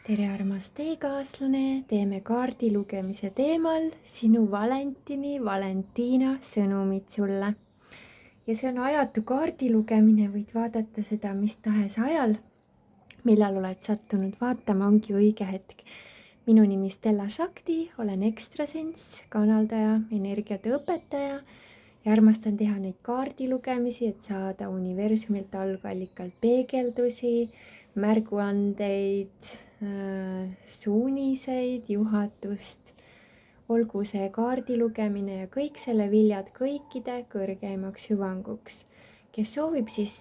tere, armas teekaaslane, teeme kaardi lugemise teemal sinu Valentiina sõnumid sulle. Ja see on ajatu kaardi lugemine, võid vaadata seda mis tahes ajal, millal oled sattunud vaatama, ongi õige hetk. Minu nimi Stella Shakti, olen ekstrasens, kanaldaja, energiate õpetaja ja armastan teha neid kaardi lugemisi, et saada universumilt algallikalt peegeldusi, märguandeid, suuniseid, juhatust, olgu see kaardi lugemine ja kõik selle viljad kõikide kõrgeimaks hüvanguks. Kes soovib, siis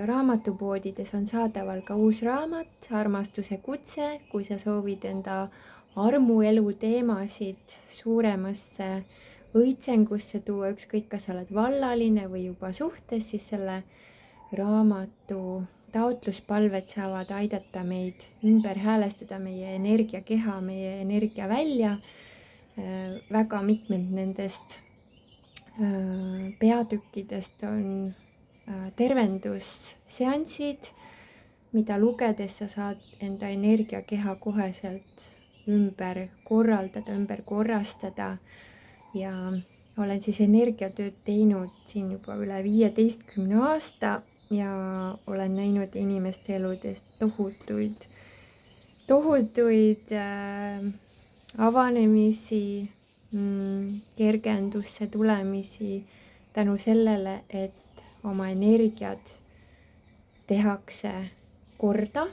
raamatupoodides on saadaval ka uus raamat, Armastuse kutse, kui sa soovid enda armuelu teemasid suuremasse õitsengusse tuua, ükskõik kas sa oled vallaline või juba suhtes, siis selle raamatu taotluspalved saavad aidata meid ümber häälestada meie energiakeha, meie energiavälja. Väga mitmed nendest peatükkidest on tervendusseansid, mida lugedes sa saad enda energiakeha koheselt ümber korraldada, ümber korrastada ja olen siis energiatööd teinud siin juba üle 15 aasta ja olen näinud inimeste eludest tohutuid avanemisi, kergendusse tulemisi tänu sellele, et oma energiad tehakse korda,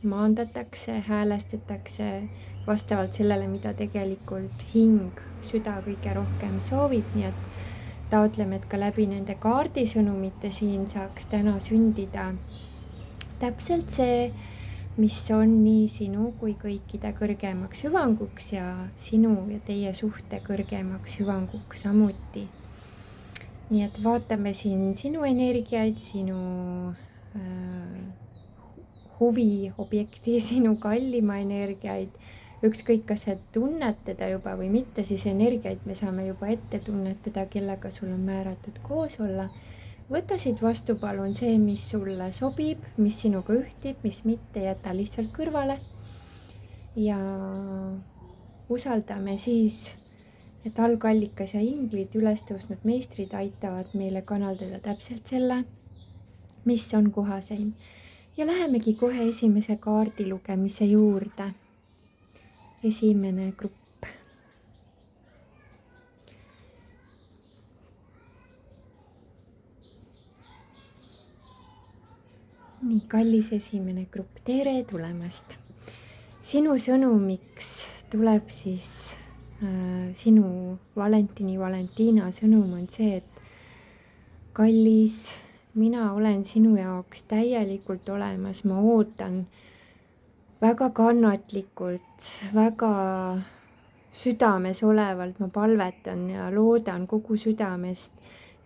maandatakse, häälestatakse vastavalt sellele, mida tegelikult hing, süda kõige rohkem soovib, nii et taotleme, et ka läbi nende kaardisõnumite siin saaks täna sündida täpselt see, mis on nii sinu kui kõikide kõrgemaks hüvanguks ja sinu ja teie suhte kõrgemaks hüvanguks samuti. Nii et vaatame siin sinu energiaid, sinu huviobjekti, sinu kallima energiaid. Ükskõik, kas sa tunned teda juba või mitte, siis energiaid me saame juba ette tunnetada, kellega sul on määratud koos olla. Võta siit vastu palun see, mis sulle sobib, mis sinuga ühtib, mis mitte, jäta lihtsalt kõrvale. Ja usaldame siis, et algallikas ja inglid, üles tõusnud meistrid aitavad meile kanaldada täpselt selle, mis on kohaseim. Ja lähemegi kohe esimese kaardi lugemise juurde. Esimene grupp. Nii, kallis esimene grupp, tere tulemast. Sinu sõnumiks tuleb siis sinu Valentiina sõnum on see, et kallis, mina olen sinu jaoks täielikult olemas, ma ootan väga kannatlikult, väga südames olevalt, ma palvetan ja loodan kogu südamest,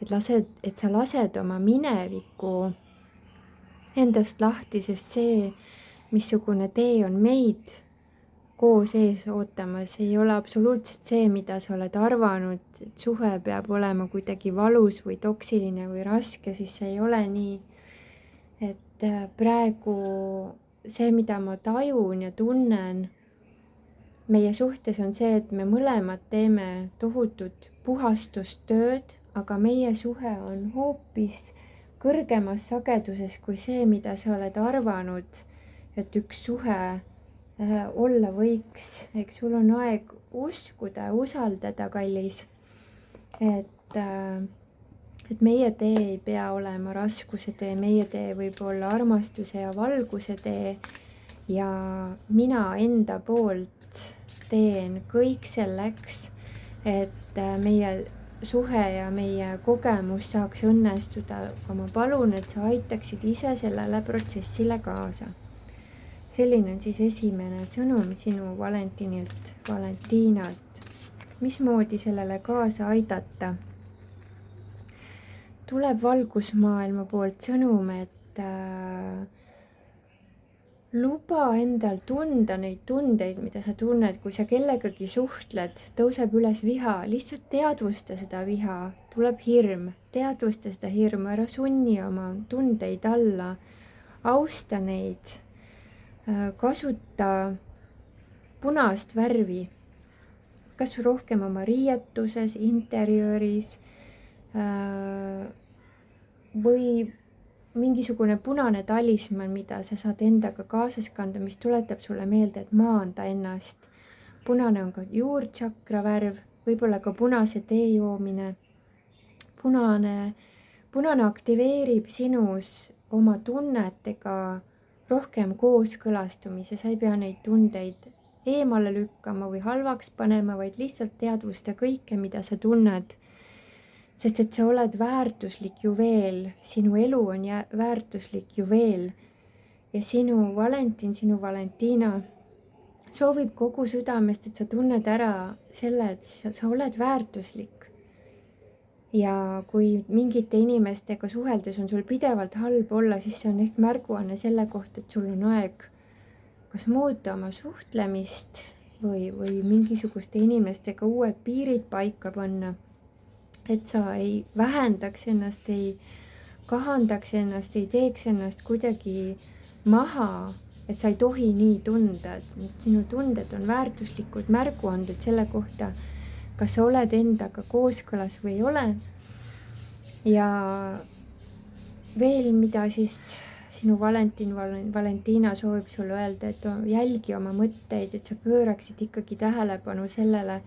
et sa lased oma mineviku endast lahti, sest see, missugune tee on meid koos ees ootamas, ei ole absoluutselt see, mida sa oled arvanud, et suhe peab olema kuidagi valus või toksiline või raske, siis see ei ole nii. Et praegu see, mida ma tajun ja tunnen meie suhtes on see, et me mõlemad teeme tohutut puhastustööd, aga meie suhe on hoopis kõrgemas sageduses kui see, mida sa oled arvanud, et üks suhe olla võiks. Eks sul on aeg uskuda ja usaldada, kallis, et meie tee ei pea olema raskuse tee, meie tee võib olla armastuse ja valguse tee ja mina enda poolt teen kõik selleks, et meie suhe ja meie kogemus saaks õnnestuda, aga ma palun, et sa aitaksid ise sellele protsessile kaasa. Selline on siis esimene sõnum sinu Valentiinalt. Mismoodi sellele kaasa aidata? Tuleb valgusmaailma poolt sõnum, et luba endal tunda neid tundeid, mida sa tunned, kui sa kellegagi suhtled, tõuseb üles viha, lihtsalt teadvusta seda viha, tuleb hirm, teadvusta seda hirmu, ära sunni oma tundeid alla, austa neid, kasuta punast värvi, kas rohkem oma riietuses, interjööris või mingisugune punane talismann, mida sa saad endaga kaasas kanda, mis tuletab sulle meelde, et maanda ennast. Punane on ka juurtsakra värv, võib-olla ka punase tee joomine. Punane aktiveerib sinus oma tunnetega rohkem kooskõlastumise, sa ei pea neid tundeid eemale lükkama või halvaks panema, vaid lihtsalt teadvusta kõike, mida sa tunned. Sest et sa oled väärtuslik juveel, sinu elu on väärtuslik juveel ja sinu Valentin, sinu Valentina soovib kogu südamest, et sa tunned ära selle, et sa oled väärtuslik. Ja kui mingite inimestega suheldes on sul pidevalt halb olla, siis see on ehk märguanne selle kohta, et sul on aeg kas muuta oma suhtlemist või mingisuguste inimestega uued piirid paika panna, et sa ei vähendaks ennast, ei kahandaks ennast, ei teeks ennast kuidagi maha, et sa ei tohi nii tunda, et sinu tunded on väärtuslikud märguanded selle kohta, kas sa oled endaga kooskõlas või ei ole. Ja veel, mida siis sinu Valentina soovib sulle öelda, et jälgi oma mõtteid, et sa pööraksid ikkagi tähelepanu sellele,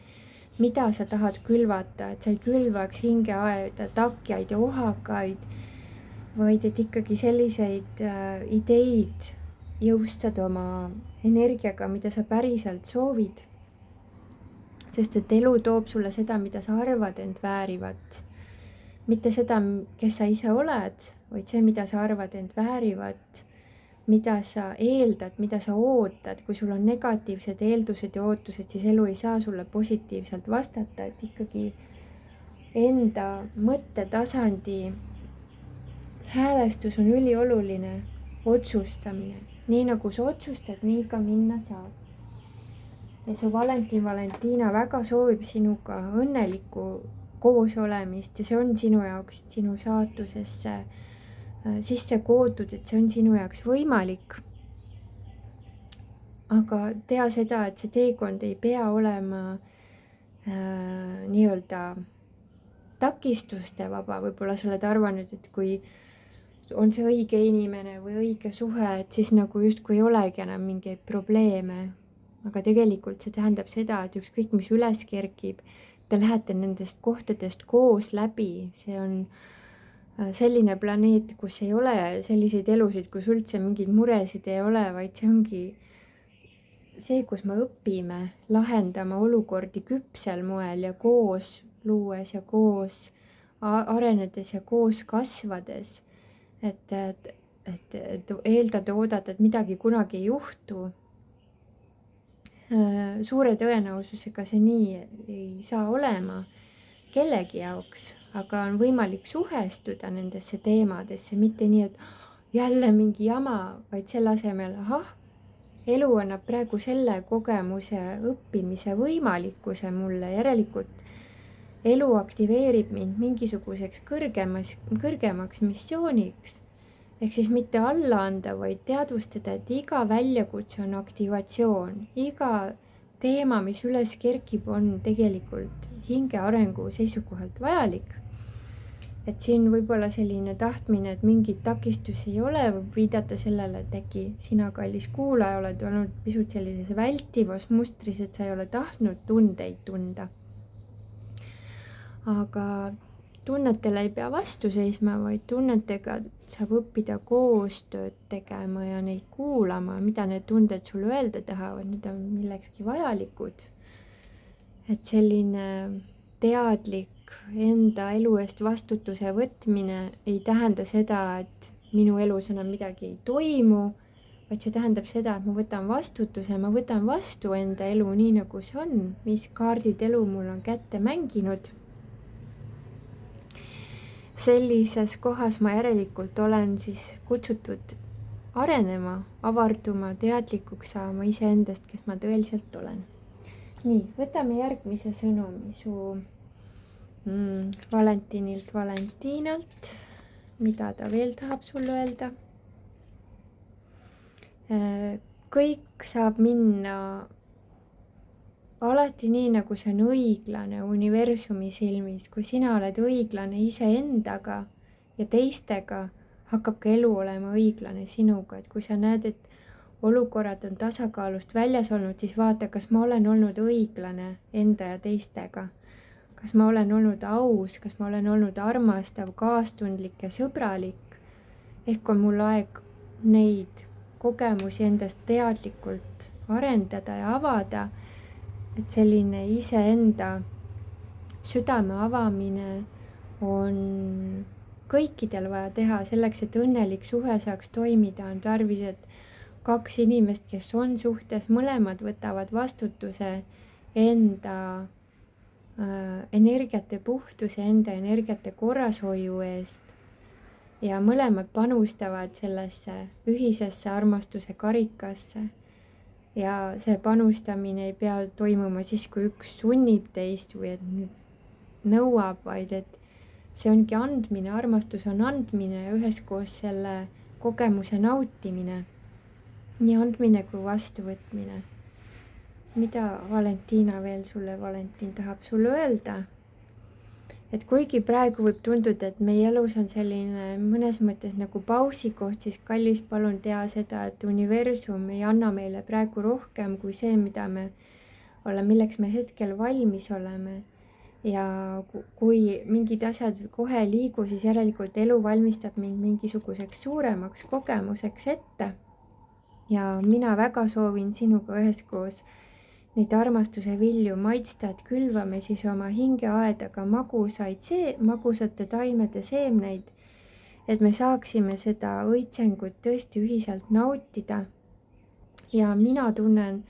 mida sa tahad külvata, et sa ei külvaks hingeaeda takjaid ja ohakaid, vaid et ikkagi selliseid ideid jõustad oma energiaga, mida sa päriselt soovid. Sest et elu toob sulle seda, mida sa arvad end väärivat. Mitte seda, kes sa ise oled, vaid see, mida sa arvad end väärivat, mida sa eeldad, mida sa ootad. Kui sul on negatiivsed eeldused ja ootused, siis elu ei saa sulle positiivselt vastata, et ikkagi enda mõttetasandi häälestus on ülioluline, otsustamine. Nii nagu sa otsustad, nii ka minna saab. Ja su Valentina väga soovib sinuga õnnelikku koos olemist ja see on sinu jaoks, sinu saatusesse sisse kootud, et see on sinu jaoks võimalik. Aga tea seda, et see teekond ei pea olema nii-öelda takistuste vaba. Võib-olla sa oled arvanud, et kui on see õige inimene või õige suhe, et siis nagu justkui ei olegi enam mingeid probleeme. Aga tegelikult see tähendab seda, et ükskõik mis üles kerkib, te lähete nendest kohtadest koos läbi. See on selline planeet, kus ei ole selliseid elusid, kus üldse mingeid muresid ei ole, vaid see ongi see, kus me õpime lahendama olukordi küpsel moel ja koos luues ja koos arenedes ja koos kasvades. Et eeldada, oodata, et midagi kunagi ei juhtu. Suure tõenäosusega see nii ei saa olema kellegi jaoks, aga on võimalik suhestuda nendesse teemadesse, mitte nii, et jälle mingi jama, vaid selle asemel, elu annab praegu selle kogemuse õppimise võimalikkuse mulle, järelikult elu aktiveerib mind mingisuguseks kõrgemaks missiooniks. Ehk siis mitte alla anda, vaid teadvustada, et iga väljakutse on aktivatsioon. Iga teema, mis üles kerkib, on tegelikult hinge arengu seisukohalt vajalik. Et siin võib-olla selline tahtmine, et mingit takistusi ei ole, võib viidata sellele, et äkki sina, kallis kuulaja, oled olnud pisut sellises vältivas mustris, et sa ei ole tahtnud tundeid tunda. Aga tunnetele ei pea vastu seisma, vaid tunnetega saab õppida koostööd tegema ja neid kuulama, mida need tunded sulle öelda tahavad, need on millekski vajalikud. Et selline teadlik enda elu eest vastutuse võtmine ei tähenda seda, et minu elus enam midagi ei toimu, vaid see tähendab seda, et ma võtan vastutuse, ma võtan vastu enda elu nii, nagu see on, mis kaardid elu mul on kätte mänginud. Sellises kohas ma järelikult olen siis kutsutud arenema, avarduma, teadlikuks saama iseendast, kes ma tõeliselt olen. Nii, võtame järgmise sõnumi su Valentinilt Valentinalt. Mida ta veel tahab sulle öelda? kõik saab minna alati nii, nagu see on õiglane universumi silmis. Kui sina oled õiglane iseendaga ja teistega, hakkab ka elu olema õiglane sinuga. Et kui sa näed, et olukorrad on tasakaalust väljas olnud, siis vaata, kas ma olen olnud õiglane enda ja teistega. Kas ma olen olnud aus, kas ma olen olnud armastav, kaastundlik ja sõbralik. Ehk on mul aeg neid kogemusi endast teadlikult arendada ja avada. Et selline iseenda südame avamine on kõikidel vaja teha. Selleks, et õnnelik suhe saaks toimida, on tarvis, et 2 inimest, kes on suhtes, mõlemad võtavad vastutuse enda energiate puhtuse, enda energiate korrashoiu eest ja mõlemad panustavad sellesse ühisesse armastuse karikasse. Ja see panustamine ei pea toimuma siis, kui üks sunnib teist või et nõuab, vaid et see ongi andmine, armastus on andmine ja üheskoos selle kogemuse nautimine. Nii andmine kui vastuvõtmine. Mida Valentina veel sulle, Valentin, tahab sulle öelda? Et kuigi praegu võib tunduda, et meie elus on selline mõnes mõttes nagu pausikoht, siis kallis, palun tea seda, et universum ei anna meile praegu rohkem kui see, milleks me hetkel valmis oleme. Ja kui mingid asjad kohe ei liigu, siis järelikult elu valmistab mind mingisuguseks suuremaks kogemuseks ette. Ja mina väga soovin sinuga üheskoos neid armastuse vilju maitsta, et külvame siis oma hingeaedaga magusate taimede seemneid, et me saaksime seda õitsengut tõesti ühiselt nautida. Ja mina tunnen,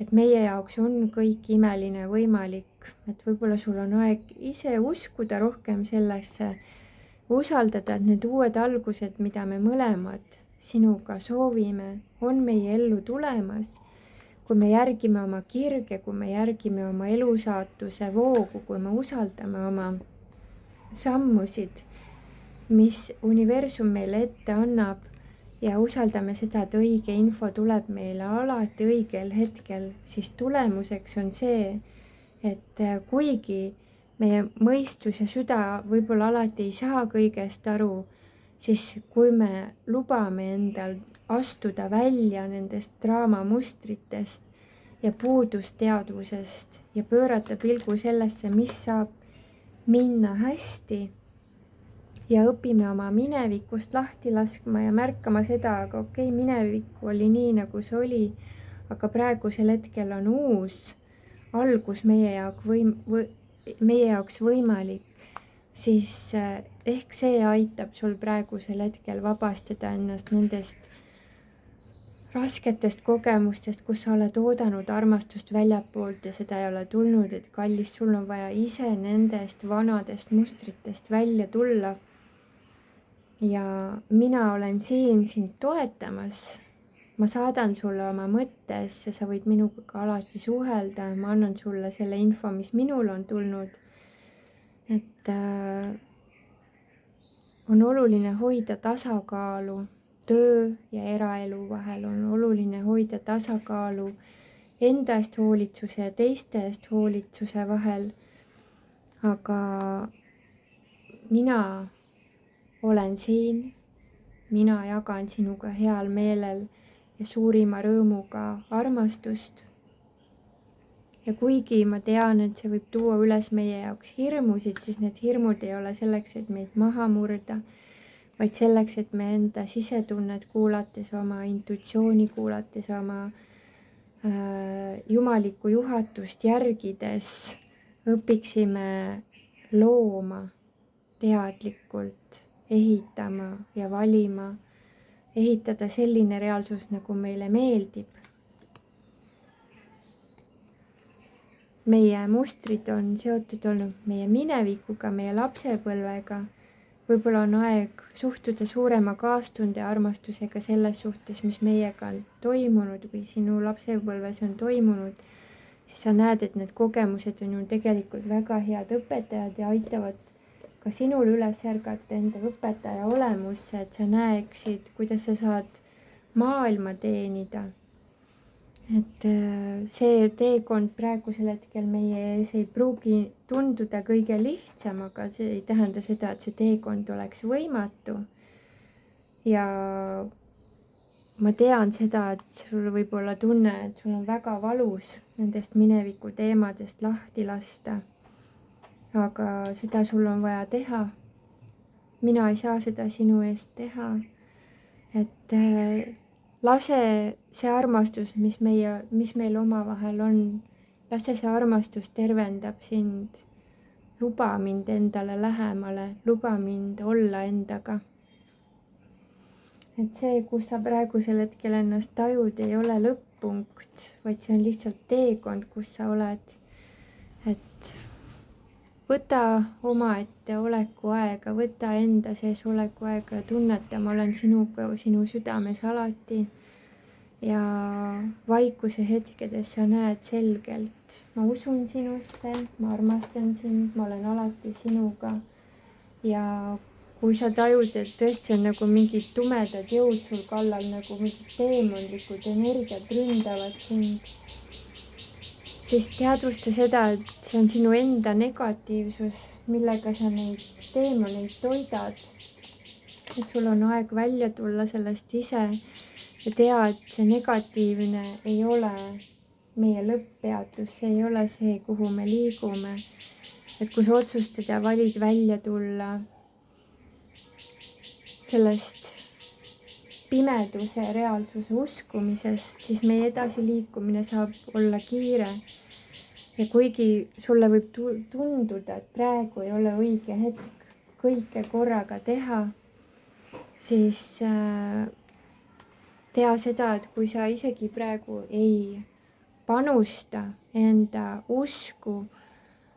et meie jaoks on kõik imeline võimalik, et võib-olla sul on aeg ise uskuda rohkem sellesse, usaldada, et need uued algused, mida me mõlemad sinuga soovime, on meie ellu tulemas. Kui me järgime oma kirge, kui me järgime oma elusaatuse voogu, kui me usaldame oma sammusid, mis universum meile ette annab ja usaldame seda, et õige info tuleb meile alati õigel hetkel, siis tulemuseks on see, et kuigi meie mõistus ja süda võib-olla alati ei saa kõigest aru, siis kui me lubame endal astuda välja nendest draamamustritest ja puudusteadvusest ja pöörata pilgu sellesse, mis saab minna hästi ja õpime oma minevikust lahti laskma ja märkama seda, aga okei, minevik oli nii, nagu see oli, aga praegusel hetkel on uus algus meie jaoks võimalik, siis ehk see aitab sul praegusel hetkel vabastada ennast nendest rasketest kogemustest, kus sa oled oodanud armastust väljapoolt ja seda ei ole tulnud, et kallis, sul on vaja ise nendest vanadest mustritest välja tulla. Ja mina olen siin sind toetamas. Ma saadan sulle oma mõttes ja sa võid minuga ka alati suhelda. Ma annan sulle selle info, mis minul on tulnud. Et on oluline hoida tasakaalu töö ja eraelu vahel, on oluline hoida tasakaalu enda eest hoolitsuse ja teiste eest hoolitsuse vahel. Aga mina olen siin, mina jagan sinuga heal meelel ja suurima rõõmuga armastust. Ja kuigi ma tean, et see võib tuua üles meie jaoks hirmusid, siis need hirmud ei ole selleks, et meid maha murda, vaid selleks, et me enda sisetunnet kuulates, oma intuitsiooni kuulates, oma jumalikku juhatust järgides õpiksime looma teadlikult, ehitama ja valima, ehitada selline reaalsus, nagu meile meeldib. Meie mustrid on seotud olnud meie minevikuga, meie lapsepõlvega. Võib-olla on aeg suhtuda suurema kaastunde ja armastusega selles suhtes, mis meiega on toimunud või sinu lapsepõlves on toimunud, siis sa näed, et need kogemused on ju tegelikult väga head õpetajad ja aitavad ka sinul üles ärgata enda õpetaja olemusse, et sa näeksid, kuidas sa saad maailma teenida et see teekond praegusel hetkel meie ees ei pruugi tunduda kõige lihtsam, aga see ei tähenda seda, et see teekond oleks võimatu. Ja ma tean seda, et sul võib olla tunne, et sul on väga valus nendest mineviku teemadest lahti lasta. Aga seda sul on vaja teha. Mina ei saa seda sinu eest teha. Et lase see armastus, mis meil omavahel on, lase see armastus tervendab sind. Luba mind endale lähemale, luba mind olla endaga. Et see, kus sa praegusel hetkel ennast tajud, ei ole lõpp-punkt, vaid see on lihtsalt teekond, kus sa oled. Et võta omaette oleku aega, võta enda sees oleku aega ja tunneta, ma olen sinuga, sinu südames alati. Ja vaikuse hetkedes sa näed selgelt, ma usun sinusse, ma armastan sind, ma olen alati sinuga. Ja kui sa tajud, et tõesti on nagu mingid tumedad jõud sul kallal, nagu mingid teemonlikud energiat ründavad sind, siis teadvusta seda, et see on sinu enda negatiivsus, millega sa neid teemoneid toidad. Et sul on aeg välja tulla sellest ise ja tea, et see negatiivne ei ole meie lõpppeatus, see ei ole see, kuhu me liigume. Et kui sa otsustad ja valid välja tulla sellest pimeduse reaalsuse uskumisest, siis meie edasiliikumine saab olla kiire. Ja kuigi sulle võib tunduda, et praegu ei ole õige hetk kõike korraga teha, siis tea seda, et kui sa isegi praegu ei panusta enda usku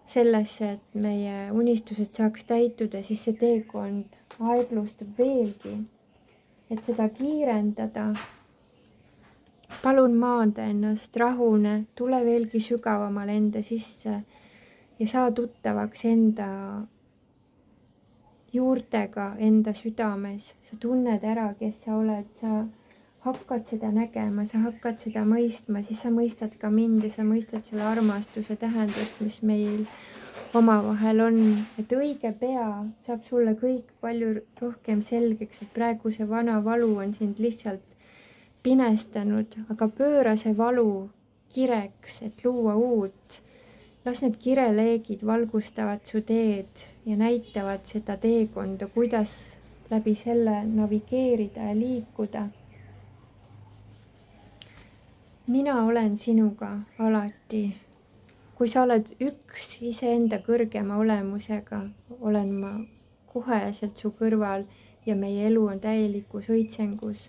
sellesse, et meie unistused saaks täituda, siis see teekond aeglustub veelgi. Et seda kiirendada, palun maanda ennast, rahune, tule veelgi sügavamale enda sisse ja saa tuttavaks enda juurtega, enda südames. Sa tunned ära, kes sa oled, sa hakkad seda nägema, sa hakkad seda mõistma, siis sa mõistad ka mind ja sa mõistad selle armastuse tähendust, mis meil omavahel on. Et õige pea saab sulle kõik palju rohkem selgeks, et praegu see vana valu on sind lihtsalt pimestanud, aga pööra see valu kireks, et luua uut. Las need kireleegid valgustavad su teed ja näitavad seda teekonda, kuidas läbi selle navigeerida ja liikuda. Mina olen sinuga alati. Kui sa oled üks iseenda kõrgema olemusega, olen ma koheselt su kõrval ja meie elu on täielikus õitsengus.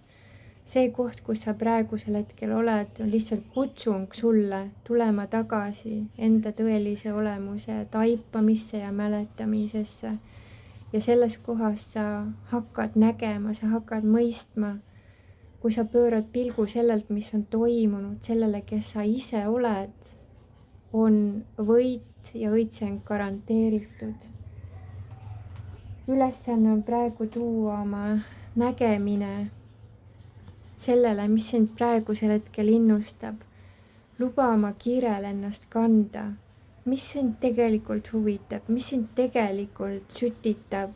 See koht, kus sa praegusel hetkel oled, on lihtsalt kutsung sulle tulema tagasi enda tõelise olemuse taipamisse ja mäletamisesse. Ja selles kohas sa hakkad nägema, sa hakkad mõistma, kui sa pöörad pilgu sellelt, mis on toimunud, sellele, kes sa ise oled, on võit ja õitseng garanteeritud. Ülesanne on praegu tuua oma nägemine sellele, mis sind praegusel hetkel innustab. Luba oma kirel ennast kanda, mis sind tegelikult huvitab, mis sind tegelikult sütitab.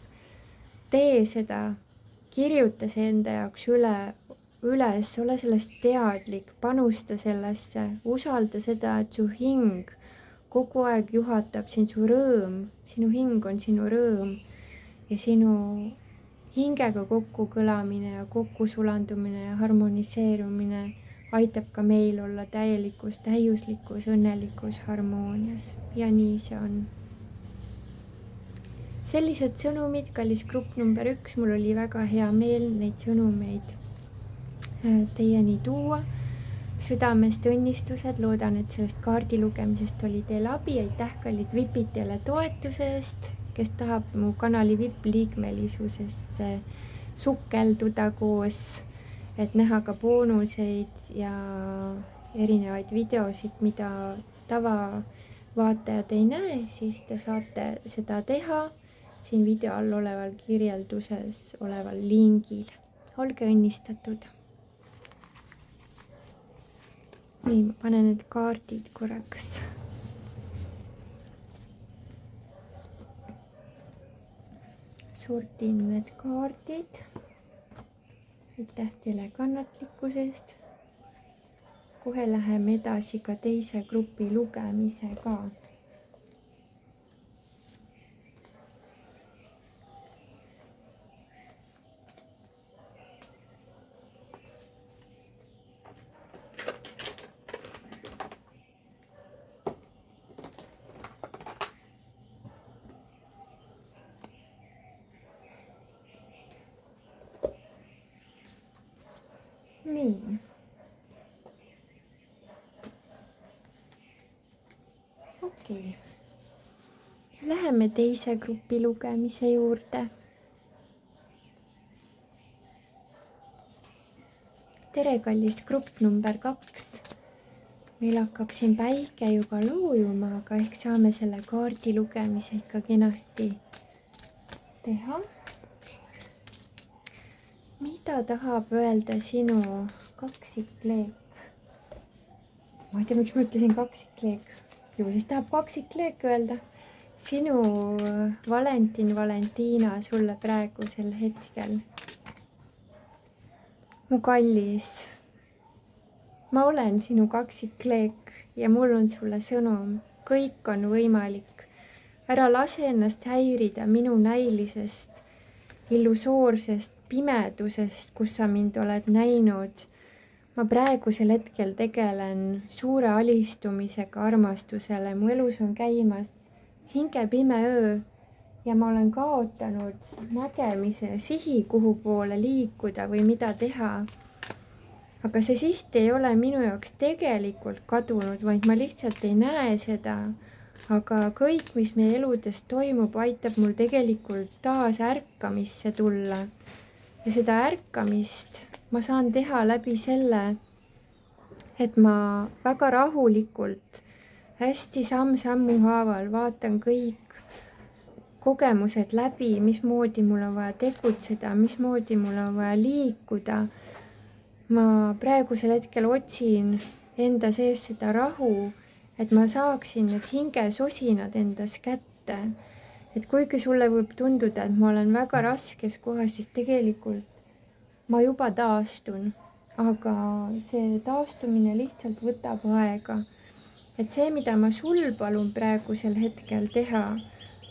Tee seda, kirjuta see enda jaoks üles, ole sellest teadlik, panusta sellesse, usalda seda, et su hing kogu aeg juhatab sind, su rõõm, sinu hing on sinu rõõm ja sinu hingega kokkukõlamine ja kokkusulandumine ja harmoniseerumine aitab ka meil olla täielikus, täiuslikus, õnnelikus harmoonias ja nii see on. Sellised sõnumid, kallis grupp number 1, mul oli väga hea meel neid sõnumeid teieni tuua. Südamest õnnistused, loodan, et sellest kaardi lugemisest oli teil abi. Aitäh kallid vipitele toetuse eest, kes tahab mu kanali VIP-liikmelisusesse sukelduda koos, et näha ka boonuseid ja erinevaid videosid, mida tavavaatajad ei näe, siis te saate seda teha siin video all oleval kirjelduses oleval lingil. Olge õnnistatud! nii, ma panen need kaardid korraks. Sortin need kaardid. Aitäh teile kannatlikkusest. Kohe läheme edasi ka teise grupi lugemisega. Nii. Okei. Läheme teise grupi lugemise juurde. Tere, kallis grupp number 2. Meil hakkab siin päike juba loojuma, aga ehk saame selle kaardi lugemise ikka kenasti teha. Mida tahab öelda sinu kaksikleek? Ma ei tea, miks ma ütlesin kaksikleek. Ju siis tahab kaksikleek öelda. Sinu Valentiina sulle praegusel hetkel. Mu kallis, ma olen sinu kaksikleek ja mul on sulle sõnum. Kõik on võimalik. Ära lase ennast häirida minu näilisest, illusoorsest pimedusest, kus sa mind oled näinud. Ma praegusel hetkel tegelen suure alistumisega armastusele. Mu elus on käimas hingepime öö ja ma olen kaotanud nägemise sihi, kuhu poole liikuda või mida teha. Aga see siht ei ole minu jaoks tegelikult kadunud, vaid ma lihtsalt ei näe seda. Aga kõik, mis meie eludes toimub, aitab mul tegelikult taas ärkamisse tulla. Ja seda ärkamist ma saan teha läbi selle, et ma väga rahulikult, hästi samm-sammu haaval vaatan kõik kogemused läbi, mismoodi mul on vaja tegutseda, mismoodi mul on vaja liikuda. Ma praegusel hetkel otsin enda sees seda rahu, et ma saaksin need hingesosinad endas kätte. Et kuigi sulle võib tunduda, et ma olen väga raskes kohas, siis tegelikult ma juba taastun. Aga see taastumine lihtsalt võtab aega. Et see, mida ma sul palun praegusel hetkel teha,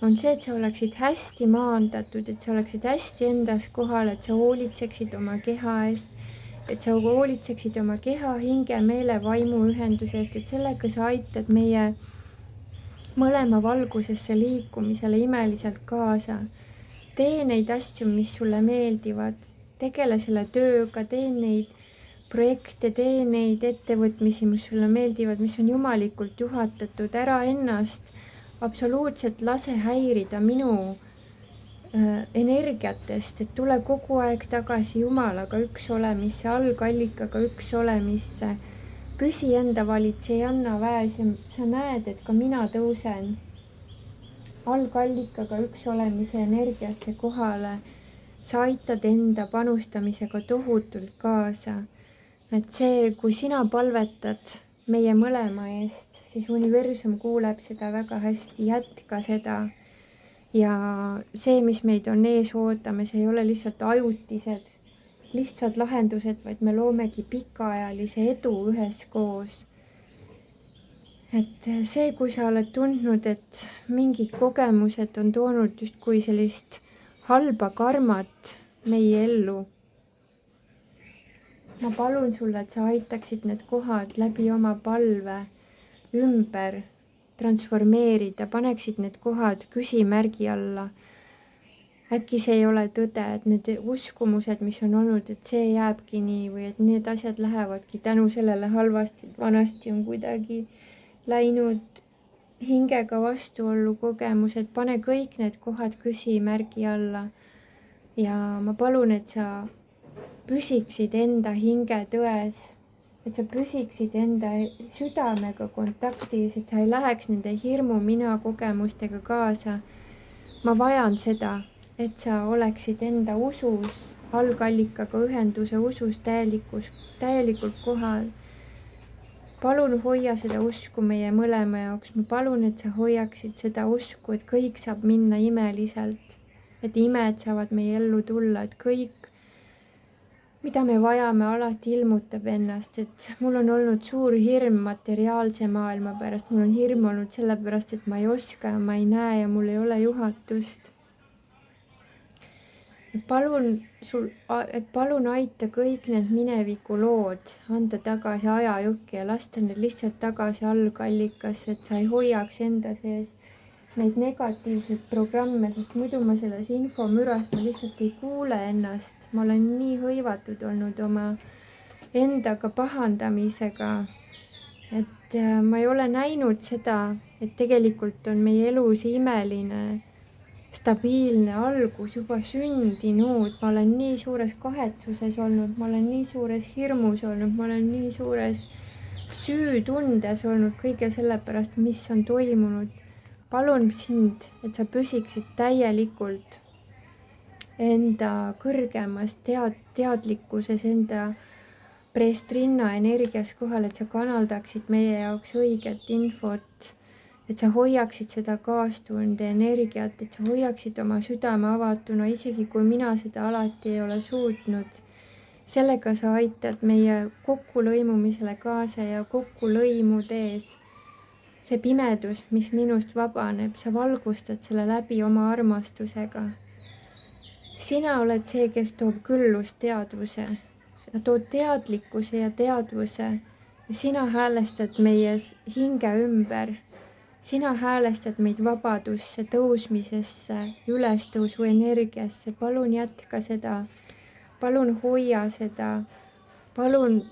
on see, et sa oleksid hästi maandatud, et sa oleksid hästi endas kohal, et sa hoolitseksid oma keha eest, et sa hoolitseksid oma keha, hinge, meele, vaimu ühendusest, et sellega sa aitad meie mõlema valgusesse liikumisele imeliselt kaasa. Tee neid asju, mis sulle meeldivad, tegele selle tööga, tee neid projekte, tee neid ettevõtmisi, mis sulle meeldivad, mis on jumalikult juhatatud. Ära ennast absoluutselt lase häirida minu energiatest, et tule kogu aeg tagasi Jumalaga üks olemisse, algallikaga üks olemisse. Püsi enda valitsejanna väes ja sa näed, et ka mina tõusen algallikaga üks olemise energiasse kohale. Sa aitad enda panustamisega tohutult kaasa. Et see, kui sina palvetad meie mõlema eest, siis universum kuuleb seda väga hästi, jätka seda. Ja see, mis meid on ees ootame, see ei ole lihtsalt ajutised, lihtsad lahendused, vaid me loomegi pikaajalise edu üheskoos. Et see, kui sa oled tundnud, et mingid kogemused on toonud justkui sellist halba karmat meie ellu, ma palun sulle, et sa aitaksid need kohad läbi oma palve ümber transformeerida, paneksid need kohad küsimärgi alla. Äkki see ei ole tõde, et need uskumused, mis on olnud, et see jääbki nii või et need asjad lähevadki tänu sellele halvasti, et vanasti on kuidagi läinud hingega vastuollu kogemused. Pane kõik need kohad küsimärgi alla ja ma palun, et sa püsiksid enda hinge tões, et sa püsiksid enda südamega kontaktis, et sa ei läheks nende hirmu mina kogemustega kaasa. Ma vajan seda, et sa oleksid enda usus, algallikaga ühenduse usus täielikult kohal. palun hoia seda usku meie mõlema jaoks, ma palun, et sa hoiaksid seda usku, et kõik saab minna imeliselt, et imed saavad meie ellu tulla, et kõik, mida me vajame, alati ilmutab ennast, et mul on olnud suur hirm materiaalse maailma pärast, mul on hirm olnud sellepärast, et ma ei oska ja ma ei näe ja mul ei ole juhatust. Palun aita kõik need minevikulood anda tagasi ajajõkke ja lasta need lihtsalt tagasi algallikasse, et sa ei hoiaks enda sees neid negatiivseid programme, sest muidu ma selles infomürast ma lihtsalt ei kuule ennast. Ma olen nii hõivatud olnud oma endaga pahandamisega, et ma ei ole näinud seda, et tegelikult on meie elus imeline stabiilne algus juba sündinud. Ma olen nii suures kahetsuses olnud, ma olen nii suures hirmus olnud, ma olen nii suures süütundes olnud kõige selle pärast, mis on toimunud. Palun sind, et sa püsiksid täielikult enda kõrgemas teadlikkuses, enda preestrinna energias kohal, et sa kanaldaksid meie jaoks õiget infot, et sa hoiaksid seda kaastunde energiat, et sa hoiaksid oma südame avatuna, isegi kui mina seda alati ei ole suutnud. Sellega sa aitad meie kokkulõimumisele kaasa ja kokkulõimudes see pimedus, mis minust vabaneb, sa valgustad selle läbi oma armastusega. Sina oled see, kes toob küllusteadvuse, sa tood teadlikkuse ja teadvuse ja sina häälestad meie hinge ümber. Sina häälestad meid vabadusse, tõusmisesse, ülestõusu energiasse. Palun jätka seda, palun hoia seda, palun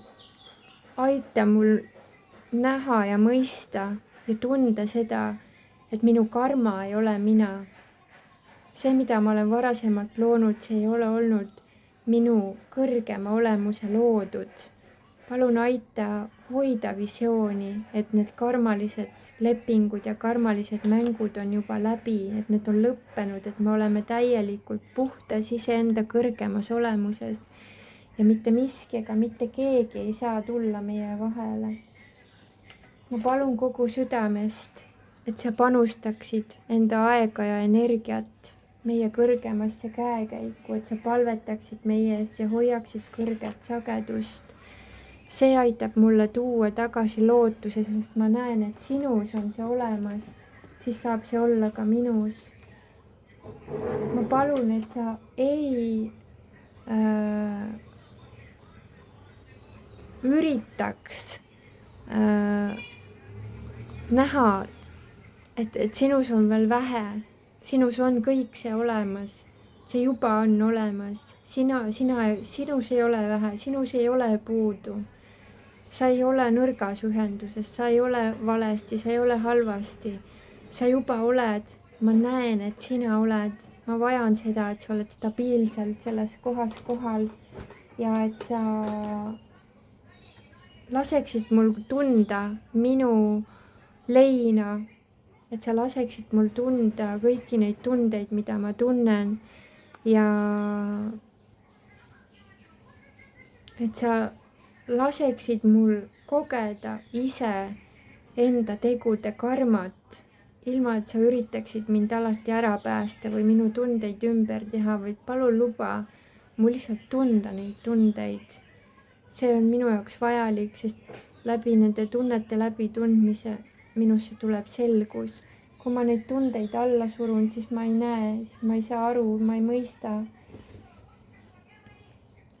aita mul näha ja mõista ja tunda seda, et minu karma ei ole mina. See, mida ma olen varasemalt loonud, see ei ole olnud minu kõrgema olemuse loodud. Palun aita hoida visiooni, et need karmalised lepingud ja karmalised mängud on juba läbi, et need on lõppenud, et me oleme täielikult puhtas iseenda kõrgemas olemuses ja mitte miski ega mitte keegi ei saa tulla meie vahele. Ma palun kogu südamest, et sa panustaksid enda aega ja energiat meie kõrgemasse käekäiku, et sa palvetaksid meie eest ja hoiaksid kõrget sagedust. See aitab mulle tuua tagasi lootuse, sest ma näen, et sinus on see olemas, siis saab see olla ka minus. Ma palun, et sa ei üritaks näha, et sinus on veel vähe. Sinus on kõik see olemas, see juba on olemas, sinus ei ole vähe, sinus ei ole puudu. Sa ei ole nõrgas ühenduses, sa ei ole valesti, sa ei ole halvasti. Sa juba oled, ma näen, et sina oled, ma vajan seda, et sa oled stabiilselt selles kohas kohal ja et sa laseksid mul tunda minu leina, et sa laseksid mul tunda kõiki neid tundeid, mida ma tunnen ja et sa laseksid mul kogeda ise enda tegude karmat, ilma et sa üritaksid mind alati ära päästa või minu tundeid ümber teha, vaid palun luba mul lihtsalt tunda neid tundeid. See on minu jaoks vajalik, sest läbi nende tunnete läbitundmise minusse tuleb selgus. Kui ma neid tundeid alla surun, siis ma ei näe, siis ma ei saa aru, ma ei mõista.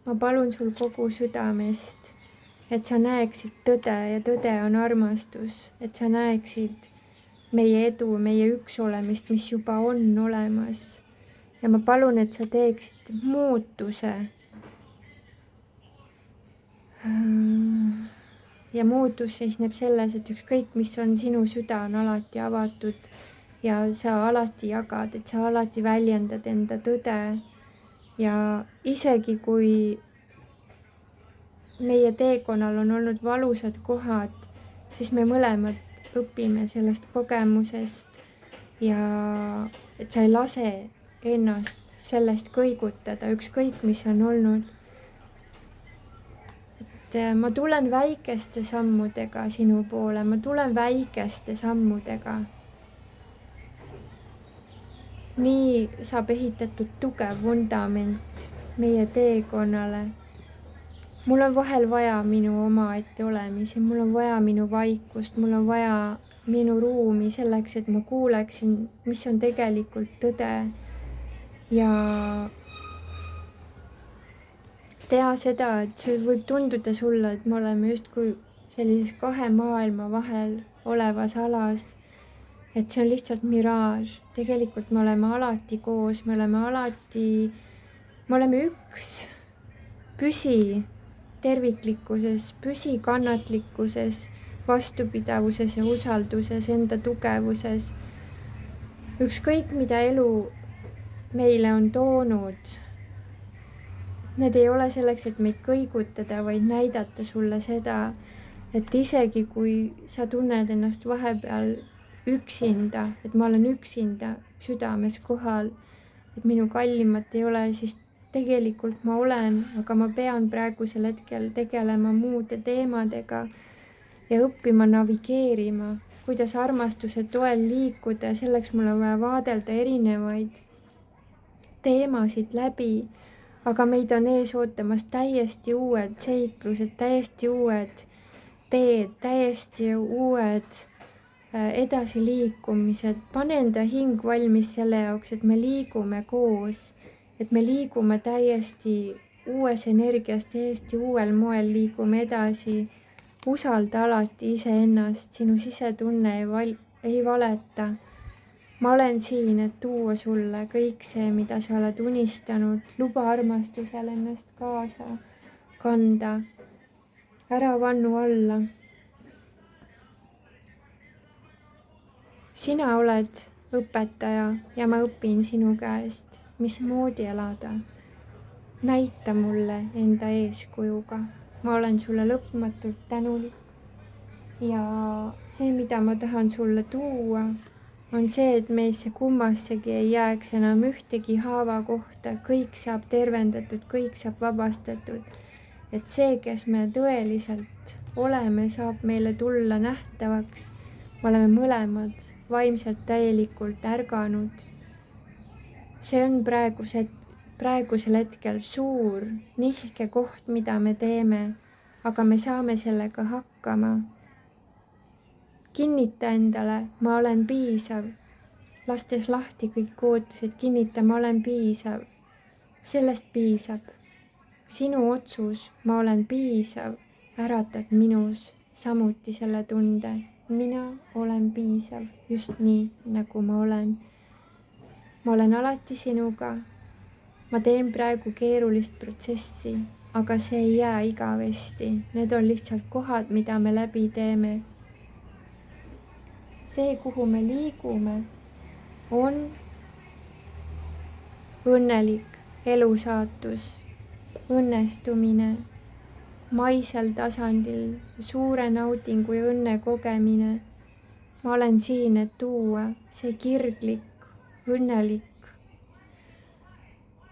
Ma palun sul kogu südamest, et sa näeksid tõde ja tõde on armastus, et sa näeksid meie edu, meie üksolemist, mis juba on olemas. Ja ma palun, et sa teeksid muutuse. Ja muutus seisneb selles, et ükskõik, mis on, sinu süda on alati avatud ja sa alati jagad, et sa alati väljendad enda tõde. Ja isegi kui meie teekonnal on olnud valusad kohad, siis me mõlemad õpime sellest kogemusest ja et sa ei lase ennast sellest kõigutada, ükskõik, mis on olnud. ma tulen väikeste sammudega sinu poole, ma tulen väikeste sammudega. nii saab ehitatud tugev vundament meie teekonnale. mul on vahel vaja minu omaette olemisi, mul on vaja minu vaikust, mul on vaja minu ruumi selleks, et ma kuuleksin, mis on tegelikult tõde. Ja tea seda, et see võib tunduda sulle, et me oleme justkui sellises kahe maailma vahel olevas alas, et see on lihtsalt miraaž. Tegelikult me oleme alati koos, me oleme üks. Püsi terviklikkuses, püsi kannatlikkuses, vastupidavuses ja usalduses, enda tugevuses. Ükskõik, mida elu meile on toonud, need ei ole selleks, et meid kõigutada, vaid näidata sulle seda, et isegi kui sa tunned ennast vahepeal üksinda, et ma olen üksinda südames kohal, et minu kallimat ei ole, siis tegelikult ma olen, aga ma pean praegusel hetkel tegelema muude teemadega ja õppima navigeerima, kuidas armastuse toel liikuda. Selleks mul on vaja vaadelda erinevaid teemasid läbi, aga meid on ees ootamas täiesti uued seiklused, täiesti uued teed, täiesti uued edasiliikumised. Pane enda hing valmis selle jaoks, et me liigume koos, et me liigume täiesti uues energias, täiesti uuel moel liigume edasi. Usalda alati iseennast, sinu sisetunne ei valeta. Ma olen siin, et tuua sulle kõik see, mida sa oled unistanud. Luba armastusel ennast kaasa kanda. Ära vannu alla. Sina oled õpetaja ja ma õpin sinu käest, mismoodi elada. Näita mulle enda eeskujuga. Ma olen sulle lõpmatult tänulik. Ja see, mida ma tahan sulle tuua, on see, et meisse kummassegi ei jääks enam ühtegi haava kohta. Kõik saab tervendatud, kõik saab vabastatud. Et see, kes me tõeliselt oleme, saab meile tulla nähtavaks. Me oleme mõlemad vaimselt täielikult ärganud. See on praegusel hetkel suur nihke koht, mida me teeme, aga me saame sellega hakkama. Kinnita endale, ma olen piisav. Lastes lahti kõik ootused, kinnita, ma olen piisav. Sellest piisab. Sinu otsus, ma olen piisav, äratab minus samuti selle tunde. Mina olen piisav just nii, nagu ma olen. Ma olen alati sinuga. Ma teen praegu keerulist protsessi, aga see ei jää igavesti. Need on lihtsalt kohad, mida me läbi teeme. See, kuhu me liigume, on õnnelik elusaatus, õnnestumine, maisel tasandil suure naudingu ja õnne kogemine. Ma olen siin, et tuua see kirglik, õnnelik,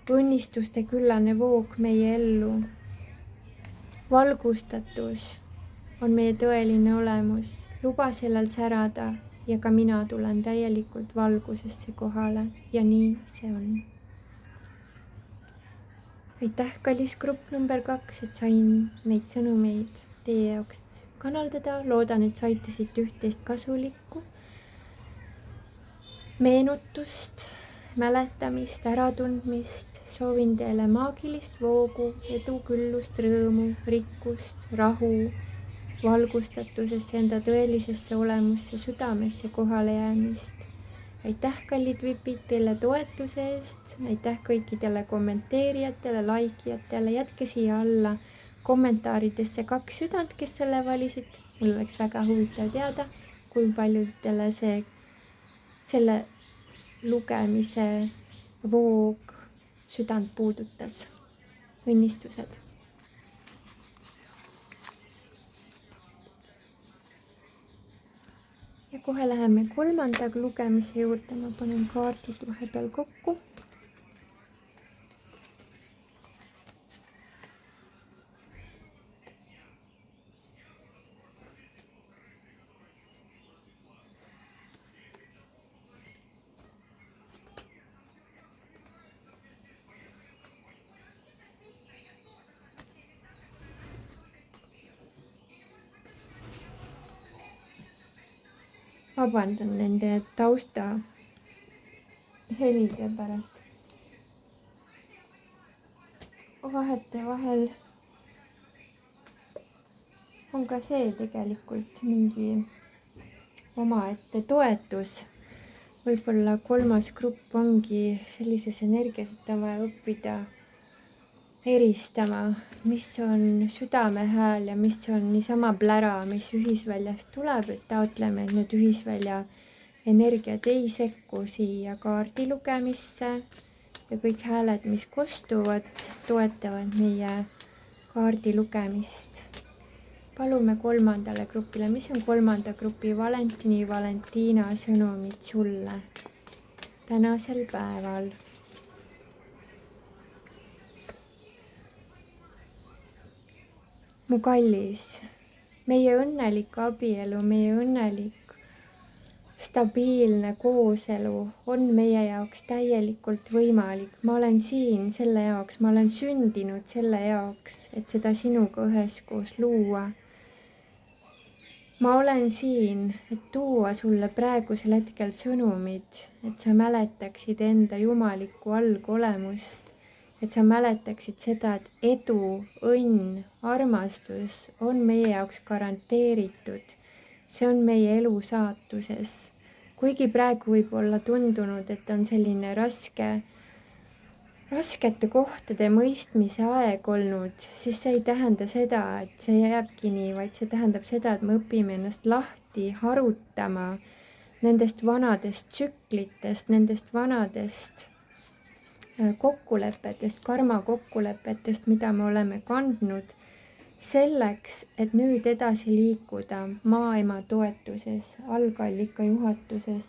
õnnistuste küllane voog meie ellu. Valgustatus on meie tõeline olemus. Luba sellel särada ja ka mina tulen täielikult valgusesse kohale ja nii see on. Aitäh, kallis grupp number 2, et sain neid sõnumeid teie jaoks kanaldada. Loodan, et saite siit üht-teist kasulikku. Meenutust, mäletamist, äratundmist. Soovin teile maagilist voogu, edu, küllust, rõõmu, rikkust, rahu, valgustatusesse, enda tõelisesse olemusse, südamesse kohale jäämist. Aitäh, kallid vipid, teile toetuse eest. Aitäh kõikidele kommenteerijatele, laikijatele. Jätke siia alla kommentaaridesse 2 südant, kes selle valisid. Mul oleks väga huvitav teada, kui paljudele selle lugemise voog südant puudutas. Õnnistused! Ja kohe läheme 3. lugemise juurde. Ma panen kaardid vahepeal kokku. vabandan nende tausta helide pärast. vahetevahel on ka see tegelikult mingi omaette toetus. Võib-olla 3. grupp ongi sellises energias, et on vaja õppida eristama, mis on südame hääl ja mis on niisama plära, mis ühisväljast tuleb, et taotleme, et need ühisvälja energiat ei sekku siia kaardi lugemisse ja kõik hääled, mis kostuvad, toetavad meie kaardi lugemist. Palume 3. grupile, mis on 3. grupi Valentiina sõnumid sulle tänasel päeval. Mu kallis, meie õnnelik abielu, meie õnnelik stabiilne kooselu on meie jaoks täielikult võimalik. Ma olen siin selle jaoks, ma olen sündinud selle jaoks, et seda sinuga üheskoos luua. Ma olen siin, et tuua sulle praegusel hetkel sõnumid, et sa mäletaksid enda jumalikku algolemust, et sa mäletaksid seda, et edu, õnn, armastus on meie jaoks garanteeritud. See on meie elu saatuses. Kuigi praegu võib olla tundunud, et on selline raskete kohtade mõistmise aeg olnud, siis see ei tähenda seda, et see jääbki nii, vaid see tähendab seda, et me õpime ennast lahti harutama nendest vanadest tsüklitest, nendest vanadest kokkulepetest, karma kokkulepetest, mida me oleme kandnud, selleks, et nüüd edasi liikuda maaema toetuses, algallika juhatuses,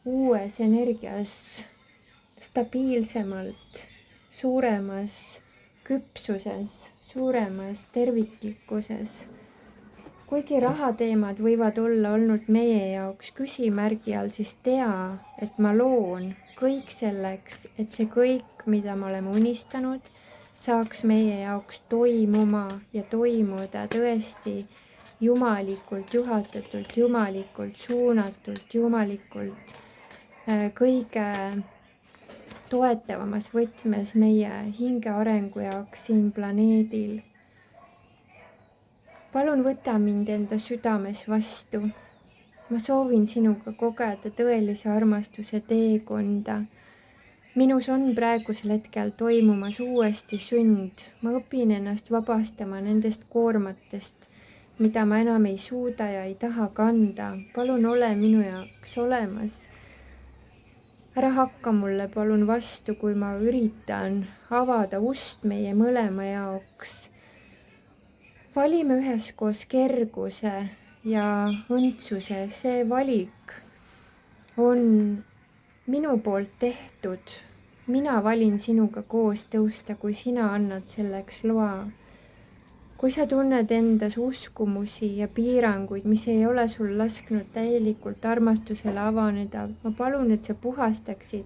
uues energias, stabiilsemalt, suuremas küpsuses, suuremas terviklikkuses. Kuigi rahateemad võivad olla olnud meie jaoks küsimärgi all, siis tea, et ma loon kõik selleks, et see kõik, mida me oleme unistanud, saaks meie jaoks toimuma ja toimuda tõesti jumalikult juhatatult, jumalikult suunatult, jumalikult kõige toetavamas võtmes meie hinge arengu jaoks siin planeedil. Palun võta mind enda südames vastu. Ma soovin sinuga kogeda tõelise armastuse teekonda. Minus on praegusel hetkel toimumas uuesti sünd. Ma õpin ennast vabastama nendest koormatest, mida ma enam ei suuda ja ei taha kanda. Palun ole minu jaoks olemas. Ära hakka mulle palun vastu, kui ma üritan avada ust meie mõlema jaoks. Valime üheskoos kerguse ja õndsuse. See valik on minu poolt tehtud. Mina valin sinuga koos tõusta, kui sina annad selleks loa. Kui sa tunned endas uskumusi ja piiranguid, mis ei ole sul lasknud täielikult armastusele avaneda, ma palun, et sa puhastaksid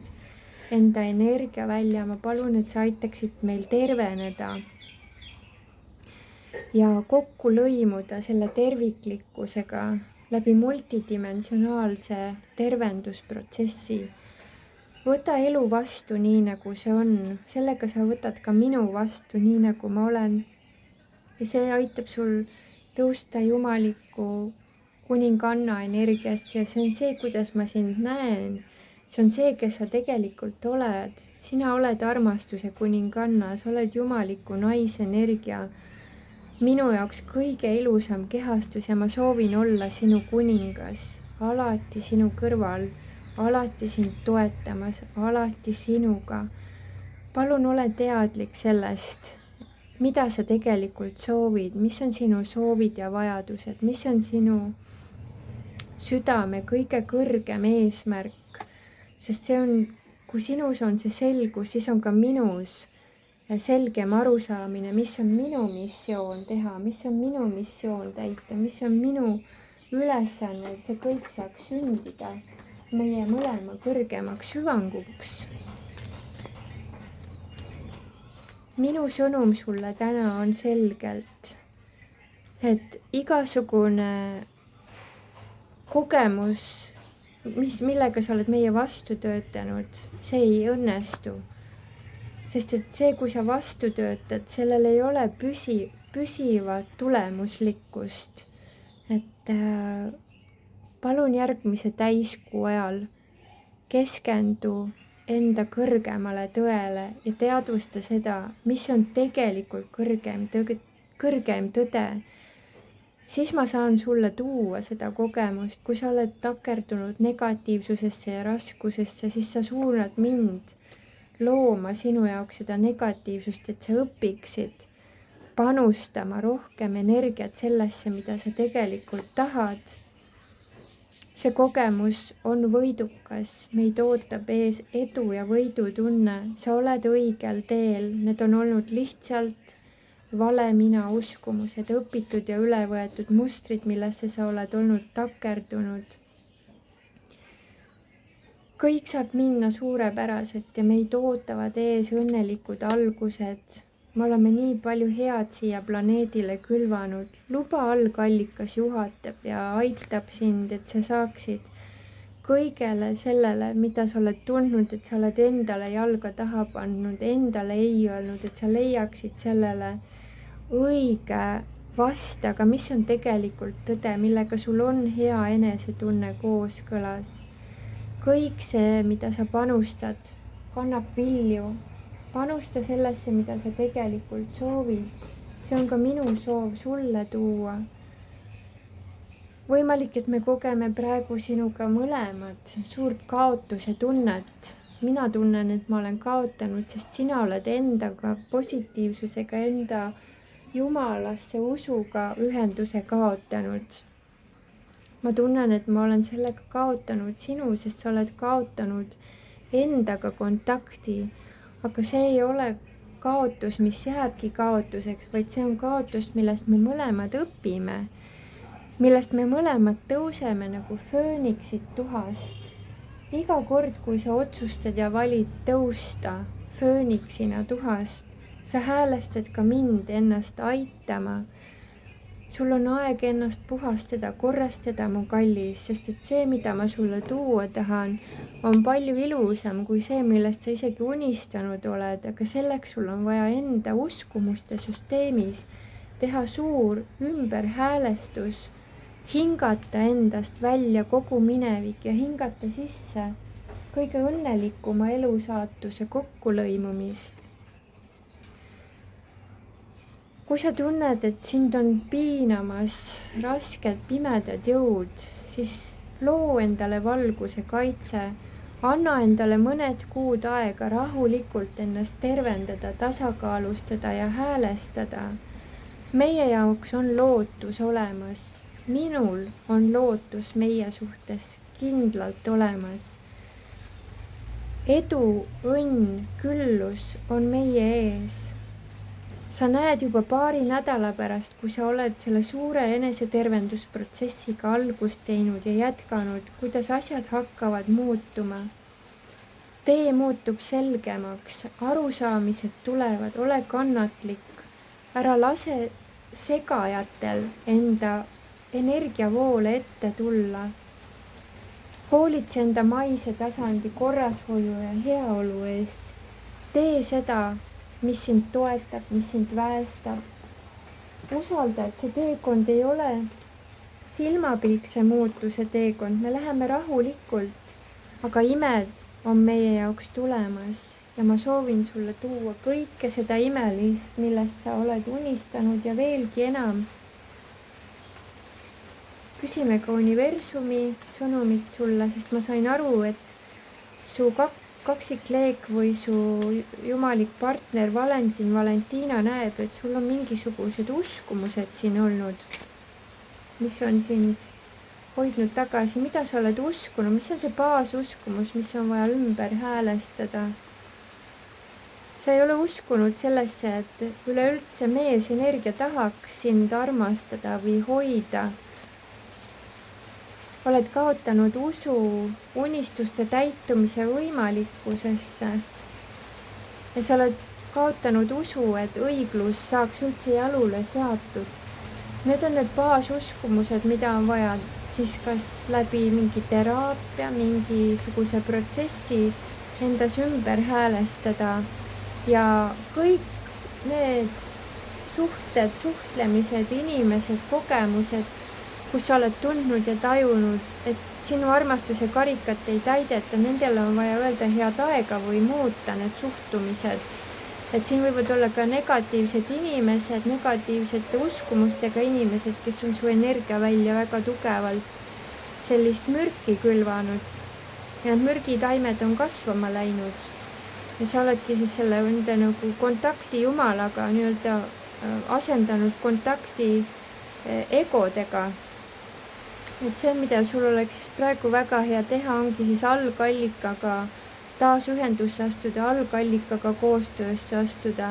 enda energia välja, ma palun, et sa aitaksid meil terveneda ja kokku lõimuda selle terviklikkusega läbi multidimensionaalse tervendusprotsessi. Võta elu vastu nii, nagu see on. Sellega sa võtad ka minu vastu nii, nagu ma olen. Ja see aitab sul tõusta jumaliku kuninganna energiasse ja see on see, kuidas ma sind näen. See on see, kes sa tegelikult oled. Sina oled armastuse kuninganna, sa oled jumaliku naisenergia. Minu jaoks kõige ilusam kehastus ja ma soovin olla sinu kuningas, alati sinu kõrval, alati sind toetamas, alati sinuga. Palun ole teadlik sellest, mida sa tegelikult soovid, mis on sinu soovid ja vajadused, mis on sinu südame kõige kõrgem eesmärk, sest see on, kui sinus on see selgus, siis on ka minus selgem arusaamine, mis on minu missioon teha, mis on minu missioon täita, mis on minu ülesanne, et see kõik saaks sündida meie mõlema kõrgemaks hüvanguks. Minu sõnum sulle täna on selgelt, et igasugune kogemus, millega sa oled meie vastu töötanud, see ei õnnestu. Sest et see, kui sa vastu töötad, sellel ei ole püsivat tulemuslikkust. Et palun järgmise täiskuu ajal keskendu enda kõrgemale tõele ja teadvusta seda, mis on tegelikult kõrgem tõde. Siis ma saan sulle tuua seda kogemust, kui sa oled takerdunud negatiivsusesse ja raskusesse, siis sa suunad mind looma sinu jaoks seda negatiivsust, et sa õpiksid panustama rohkem energiat sellesse, mida sa tegelikult tahad. See kogemus on võidukas, meid ootab ees edu ja võidutunne, sa oled õigel teel, need on olnud lihtsalt vale mina uskumused, õpitud ja üle võetud mustrid, millesse sa oled olnud takerdunud. Kõik saab minna suurepäraselt ja meid ootavad ees õnnelikud algused. Me oleme nii palju head siia planeedile külvanud. Luba algallikas juhatab ja aitab sind, et sa saaksid kõigele sellele, mida sa oled tundnud, et sa oled endale jalga taha pannud, endale ei öelnud, et sa leiaksid sellele õige vasta, aga mis on tegelikult tõde, millega sul on hea enesetunne kooskõlas. Kõik see, mida sa panustad, kannab vilju. Panusta sellesse, mida sa tegelikult soovid. See on ka minu soov sulle tuua. Võimalik, et me kogeme praegu sinuga mõlemad suurt kaotuse tunnet. Mina tunnen, et ma olen kaotanud, sest sina oled endaga, positiivsusega, enda Jumalasse usuga ühenduse kaotanud. Ma tunnen, et ma olen sellega kaotanud sinu, sest sa oled kaotanud endaga kontakti. Aga see ei ole kaotus, mis jääbki kaotuseks, vaid see on kaotus, millest me mõlemad õpime, millest me mõlemad tõuseme nagu fööniksid tuhast. Iga kord, kui sa otsustad ja valid tõusta fööniksina tuhast, sa häälestad ka mind ennast aitama. Sul on aeg ennast puhastada, korrastada, mu kallis, sest et see, mida ma sulle tuua tahan, on palju ilusam kui see, millest sa isegi unistanud oled, aga selleks sul on vaja enda uskumuste süsteemis teha suur ümberhäälestus, hingata endast välja kogu minevik ja hingata sisse kõige õnnelikuma elusaatuse kokkulõimumist. Kui sa tunned, et sind on piinamas raskelt pimedad jõud, siis loo endale valguse kaitse, anna endale mõned kuud aega rahulikult ennast tervendada, tasakaalustada ja häälestada. Meie jaoks on lootus olemas, minul on lootus meie suhtes kindlalt olemas. Edu, õnn, küllus on meie ees. Sa näed juba paari nädala pärast, kui sa oled selle suure enesetervendusprotsessiga algust teinud ja jätkanud, kuidas asjad hakkavad muutuma. Tee muutub selgemaks, arusaamised tulevad, ole kannatlik, ära lase segajatel enda energiavoole ette tulla. Hoolitse enda maise tasandi korrashoiu ja heaolu eest. Tee seda, mis sind toetab, mis sind väestab. Usalda, et see teekond ei ole silmapilkse muutuse teekond. Me läheme rahulikult, aga imed on meie jaoks tulemas ja ma soovin sulle tuua kõike seda imelist, millest sa oled unistanud ja veelgi enam. Küsime ka universumi sõnumit sulle, sest ma sain aru, et su kaksikleek või su jumalik partner Valentina näeb, et sul on mingisugused uskumused siin olnud, mis on sind hoidnud tagasi. Mida sa oled uskunud, mis on see baasuskumus, mis on vaja ümber häälestada? Sa ei ole uskunud sellesse, et üleüldse meesenergia tahaks sind armastada või hoida. Oled kaotanud usu unistuste täitumise võimalikkusesse ja sa oled kaotanud usu, et õiglus saaks üldse jalule seatud. Need on need baasuskumused, mida on vaja siis kas läbi mingi teraapia, mingisuguse protsessi endas ümber häälestada ja kõik need suhted, suhtlemised, inimesed, kogemused, kus sa oled tundnud ja tajunud, et sinu armastuse karikat ei täideta, nendele on vaja öelda head aega või muuta need suhtumised. Et siin võivad olla ka negatiivsed inimesed, negatiivsete uskumustega inimesed, kes on su energia välja väga tugevalt sellist mürki külvanud. Ja need mürgitaimed on kasvama läinud. Ja sa oledki siis selle enda nagu kontakti jumalaga nii-öelda asendanud kontakti egodega. Et see, mida sul oleks praegu väga hea teha, ongi siis algallikaga taasühendusse astuda, algallikaga koostöösse astuda.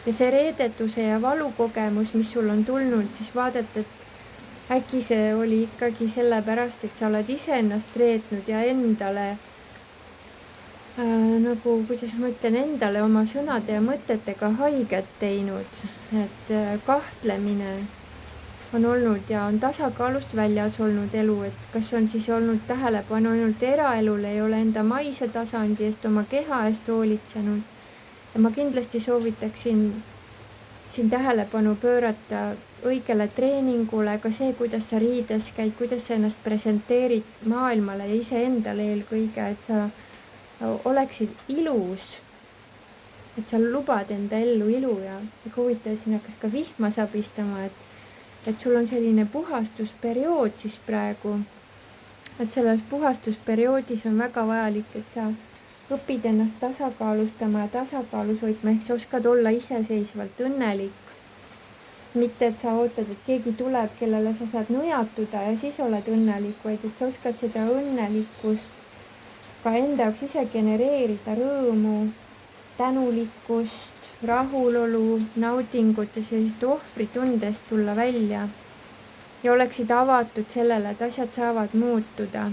Ja see reedetuse ja valukogemus, mis sul on tulnud, siis vaadata, et äkki see oli ikkagi sellepärast, et sa oled ise ennast reetnud ja endale nagu, kuidas ma ütlen, endale oma sõnade ja mõtetega haiget teinud, et kahtlemine on olnud ja on tasakaalust väljas olnud elu, et kas on siis olnud tähelepanu ainult eraelule, ei ole enda maise tasandi eest, oma keha eest hoolitsenud. Ja ma kindlasti soovitaksin siin tähelepanu pöörata õigele treeningule, ka see, kuidas sa riides käid, kuidas sa ennast presenteerid maailmale ja iseendale eelkõige, et sa oleksid ilus, et sa lubad enda ellu ilu ja huvitav, siin hakkas ka vihma sabistama, et sul on selline puhastusperiood siis praegu, et selles puhastusperioodis on väga vajalik, et sa õpid ennast tasakaalustama ja tasakaalus hoidma, ehk sa oskad olla iseseisvalt õnnelik. Mitte, et sa ootad, et keegi tuleb, kellele sa saad nõjatuda ja siis oled õnnelik, vaid et sa oskad seda õnnelikkust ka enda jaoks ise genereerida, rõõmu, tänulikkust, rahulolu, naudingut ja sellist ohvritundest tulla välja ja oleksid avatud sellele, et asjad saavad muutuda,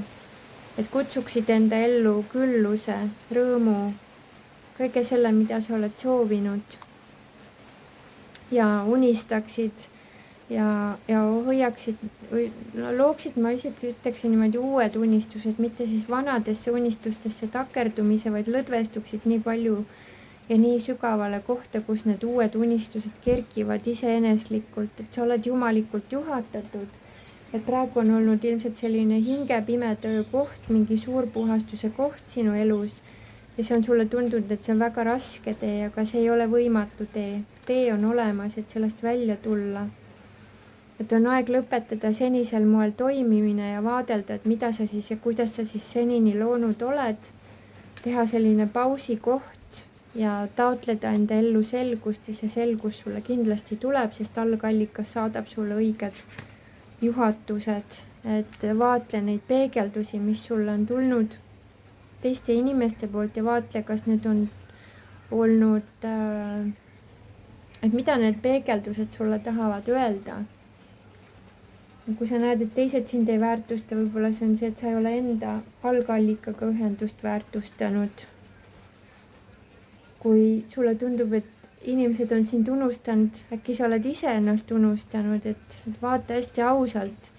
et kutsuksid enda ellu külluse, rõõmu, kõige selle, mida sa oled soovinud ja unistaksid ja hoiaksid või looksid, ma isegi ütleksin niimoodi, uued unistused, mitte siis vanadesse unistustesse takerdumise, vaid lõdvestuksid nii palju ja nii sügavale kohta, kus need uued unistused kerkivad iseeneslikult, et sa oled jumalikult juhatatud. Et praegu on olnud ilmselt selline hingepimetöö koht, mingi suurpuhastuse koht sinu elus ja see on sulle tundunud, et see on väga raske tee, aga see ei ole võimatu tee. Tee on olemas, et sellest välja tulla. Et on aeg lõpetada senisel moel toimimine ja vaadelda, et mida sa siis ja kuidas sa siis senini loonud oled, teha selline pausi koht ja taotleda enda ellu selgust ja see selgus sulle kindlasti tuleb, sest algallikas saadab sulle õiged juhatused, et vaatle neid peegeldusi, mis sulle on tulnud teiste inimeste poolt ja vaatle, kas need on olnud, et mida need peegeldused sulle tahavad öelda. Kui sa näed, et teised sind ei väärtusta, võib-olla see on see, et sa ei ole enda algallikaga ühendust väärtustanud. Kui sulle tundub, et inimesed on sind unustanud, äkki sa oled ise ennast unustanud, et vaata hästi ausalt,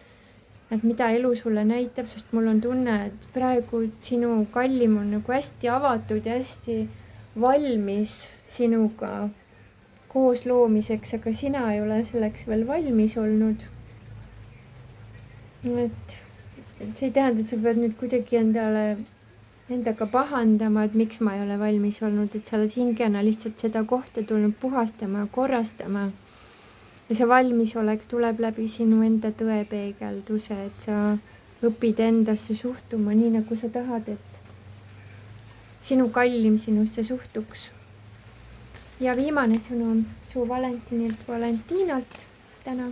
et mida elu sulle näitab, sest mul on tunne, et praegu sinu kallim on nagu hästi avatud ja hästi valmis sinuga koos loomiseks, aga sina ei ole selleks veel valmis olnud. Et see ei tähenda, et sa pead nüüd kuidagi endaga pahandama, et miks ma ei ole valmis olnud, et sa oled hingena lihtsalt seda kohta tulnud puhastama ja korrastama. Ja see valmisolek tuleb läbi sinu enda tõepeegelduse, et sa õpid endasse suhtuma nii, nagu sa tahad, et sinu kallim sinusse suhtuks. Ja viimane sõnum su Valentinilt Valentinalt täna.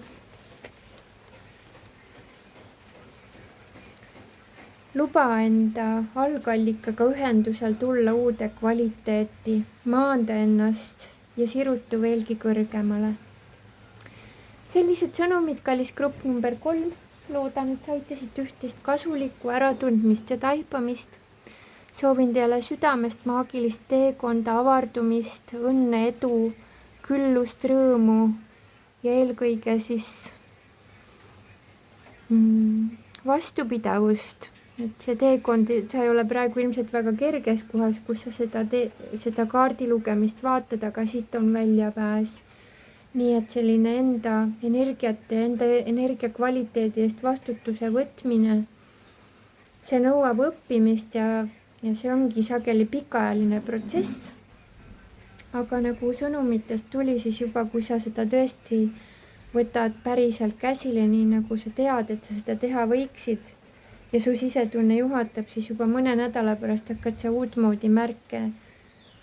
Luba enda algallikaga ühendusel tulla uude kvaliteeti, maanda ennast ja sirutu veelgi kõrgemale. Sellised sõnumid, kallis grupp number 3. Loodan, et saitasid üht-teist kasulikku äratundmist ja taipamist. Soovin teile südamest maagilist teekonda, avardumist, õnne, edu, küllust, rõõmu ja eelkõige siis vastupidavust, et see teekond, sa ei ole praegu ilmselt väga kerges kohas, kus sa seda kaardi lugemist vaatad, aga siit on väljapääs. nii et selline enda energiate, enda energia kvaliteedi eest vastutuse võtmine, see nõuab õppimist ja see ongi sageli pikaajaline protsess. aga nagu sõnumitest tuli, siis juba kui sa seda tõesti võtad päriselt käsile, nii nagu sa tead, et sa seda teha võiksid ja su sisetunne juhatab, siis juba mõne nädala pärast hakkad sa uutmoodi märke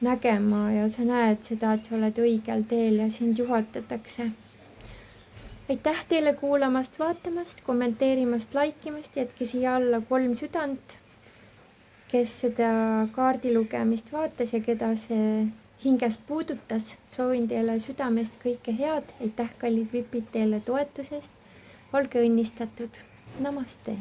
nägema ja sa näed seda, et sa oled õigel teel ja sind juhatatakse. aitäh teile kuulamast, vaatamast, kommenteerimast, laikimast, jätke siia alla 3 südant, kes seda kaardi lugemist vaatas ja keda see hinges puudutas. Soovin teile südamest kõike head. Aitäh, kallid vipid, teile toetusest. Olge õnnistatud. Namaste.